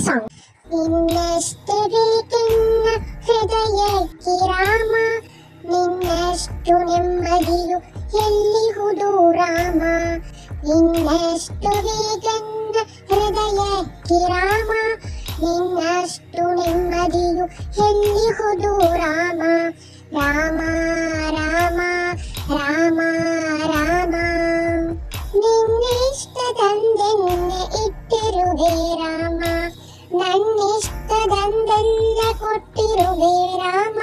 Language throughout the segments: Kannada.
song. ನಿನ್ನಷ್ಟೇ ಬೇಕೆನ್ನ ಹೃದಯಕ್ಕೆ ರಾಮ, ನಿನ್ನಷ್ಟು ನೆಮ್ಮದಿಯು ಎಲ್ಲಿಹುದು ರಾಮ. ನಿನ್ನಷ್ಟು ಬೇಕೆನ್ನ ಹೃದಯಕ್ಕೆ ರಾಮ, ನಿನ್ನಷ್ಟು ನೆಮ್ಮದಿಯು ಎಲ್ಲಿಹುದು ರಾಮ. ರಾಮ ರಾಮ ರಾಮ ರಾಮ, ನಿನ್ನಿಷ್ಟದಂದೆನ್ನೆ ಇಟ್ಟಿರುವೆ ರಾಮ, ನನ್ನಿಷ್ಟದಂದೆಲ್ಲ ಕೊಟ್ಟಿರುವೆ ರಾಮ.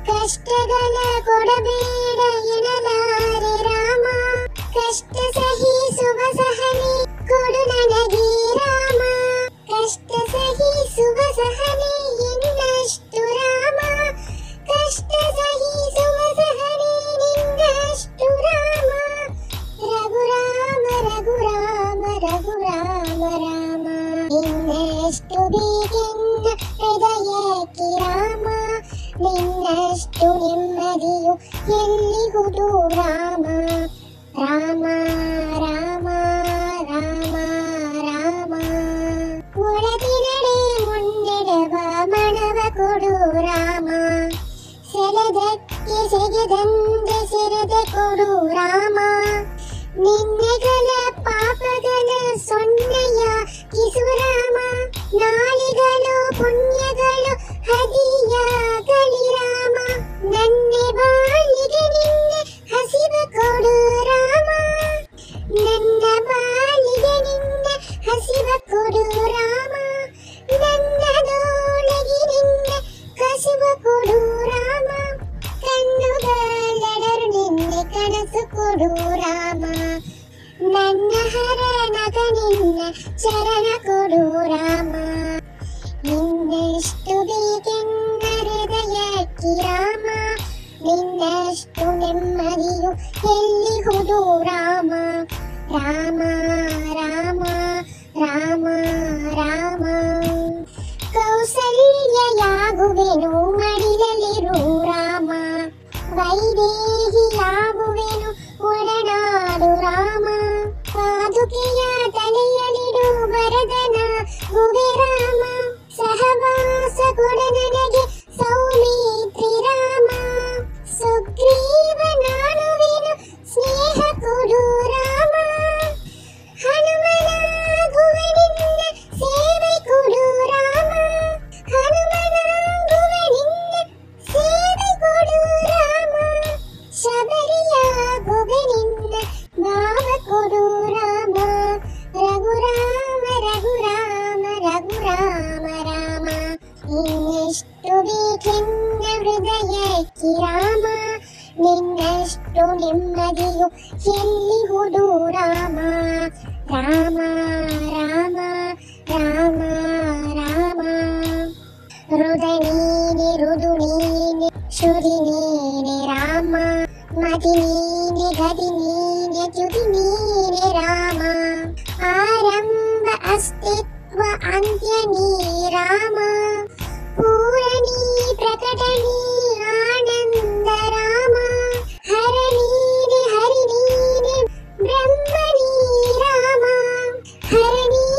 ಕಷ್ಟಗಳ ಕೊಡಬೇಡ ಎನ್ನಲಾರೆ ರಾಮ, ಕಷ್ಟ ಸಹಿಸುವ ಸಹನೆ ಕೊಡು ನನಗೆ ರಾಮ. ಕಷ್ಟ ಸಹಿಸುವ ಸಹನೆ ಇನ್ನಷ್ಟು ರಾಮ, ಕಷ್ಟ ಸಹಿಸುವ ಸಹನೆ ನಿನ್ನಷ್ಟು ರಾಮ. ರಘುರಾಮ ರಘುರಾಮ ರಘುರಾಮ ರಾಮ, ನಿನ್ನಷ್ಟು ಬೇಕೆನ್ನ ಹೃದಯಕ್ಕೆ ರಾಮ, ನಿನ್ನಷ್ಟು ನೆಮ್ಮದಿಯು ಎಲ್ಲಿಹುದು ರಾಮ. ರಾಮ ರಾಮ ರಾಮ ರಾಮ, ಒಳಗಿನಡೆ ಮುಂದೆಡವ ಮಣವ ಕೊಡು ರಾಮ, ಸೆಳೆದಕ್ಕೆ ಸೆಗೆದಂದೆ ಸೆರೆದ ಕೊಡು ರಾಮ. ನಿನ್ನೆಗಳ ಪಾಪಗಳ ಸೊನ್ನೆಯ ಕಿಸು ರಾಮ, ನಾಲಿಗಳು ಪುಣ್ಯಗಳು ಹದಿಯಾಗಲಿ ರಾಮ. ನನ್ನೆ ಬಾಳಿಗೆ ನಿನ್ನೆ ಹಸಿವ ಕೊಡು ರಾಮ, ನನ್ನ ಬಾಳಿಗೆ ನಿನ್ನೆ ಹಸಿವ ಕೊಡು ರಾಮ. ನನ್ನದೊಳಗೆ ನಿನ್ನೆ ಕಸುವ ಕೊಡು ರಾಮ, ಕಣ್ಣುಗಳೆರಡು ನಿನ್ನೆ ಕನಸು ಕೊಡು ರಾಮ. ನನ್ನ ಹರನಗ ನಿನ್ನ ಚರಣ ಕೊಡು ರಾಮ, ನಿನ್ನಷ್ಟು ಬೇಕೆನ್ನ ಹೃದಯಕ್ಕೆ ರಾಮ, ನಿನ್ನಷ್ಟು ನೆಮ್ಮದಿಯು ಎಲ್ಲಿಹುದು ರಾಮ. ರಾಮ ರಾಮ ರಾಮ ರಾಮ, ಕೌಸಲ್ಯಯಾಗುವೆನು ಮಡಿಲಲ್ಲಿರು ರಾಮ, ವೈದೇಹಿಯಾಗುವೆನು ಒಡನಾಡು ರಾಮ. ಪಾದುಕೆಯ ತಲೆಯಲಿಡು ವರದನ ಗುವೆ ರಾಮ, ಸಹವಾಸ ಕೊಡ ನನಗೆ ಸೌಮಿತ್ರಿ ರಾಮ. ಸುಗ್ರೀವ ನಾನುವೆನು ಸ್ನೇಹ ಕೊಡು ರಾಮ, ಹನುಮನಾಗುವನಿಂದ ಸೇವೆ ಕೊಡು ರಾಮ. ಹನುಮನಾಗುವನಿಂದ ಸೇವೆ ಕೊಡು ರಾಮ, ಶಬರಿಯಾಗುವನಿಂದ ಭಾವ ಕೊಡು ರಾಮ. ರಘುರಾಮ ರಘುರಾಮ ರಘುರಾಮ ರಾಮ, ನಿನ್ನೆಷ್ಟು ಬೇಕೆನ್ನ ಹೃದಯಕ್ಕೆ ರಾಮ, ನಿನ್ನಷ್ಟು ನೆಮ್ಮದಿಯು ಎಲ್ಲಿಹುದು ರಾಮ. ರಾಮ ರಾಮ ರಾಮ ರಾಮ, ಹೃದಯ ನೀನೆ ಋದು ನೀನೆ ಶ್ರುತಿ ನೀನೆ ರಾಮ, ಮತಿ ನೀನೆ ಗತಿ ನೀನೆ ಚ್ಯುತಿ ನೀನೆ ರಾಮ. ಆರಂಭ ಅಸ್ತಿತ್ವ ಅಂತ್ಯ ನೀ ರಾಮ, ಪೂರಣಿ ಪ್ರಕಟಣಿ ಆನಂದ ರಾಮ. ಹರ ನೀನೆ ಹರಿ ನೀನೆ ಬ್ರಹ್ಮ ನೀ ರಾಮ, ಹರ ನೀನೆ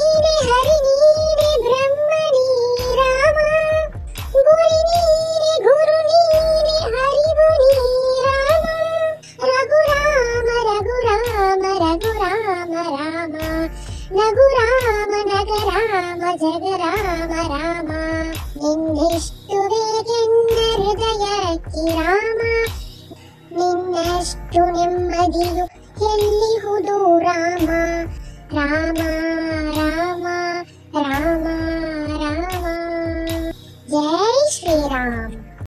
ಹರಿ ನೀನೆ ಬ್ರಹ್ಮ ನೀ ರಾಮ. ಗುರಿ ನೀನೆ ಗುರು ನೀನೆ ಹರಿವು ನೀ ರಾಮ. ರಘುರಾಮ ರಘುರಾಮ ರಘುರಾಮ ರಾಮ, ನಗುರಾಮ ನಗರಾಮ ಜಗರಾಮ ರಾಮ. ನಿನ್ನೆಷ್ಟು ಬೇಕೆನ್ನ ಹೃದಯಕ್ಕೆ ರಾಮ, ನಿನ್ನಷ್ಟು ನೆಮ್ಮದಿಯು ಎಲ್ಲಿಹುದು ರಾಮ. ರಾಮ ರಾಮ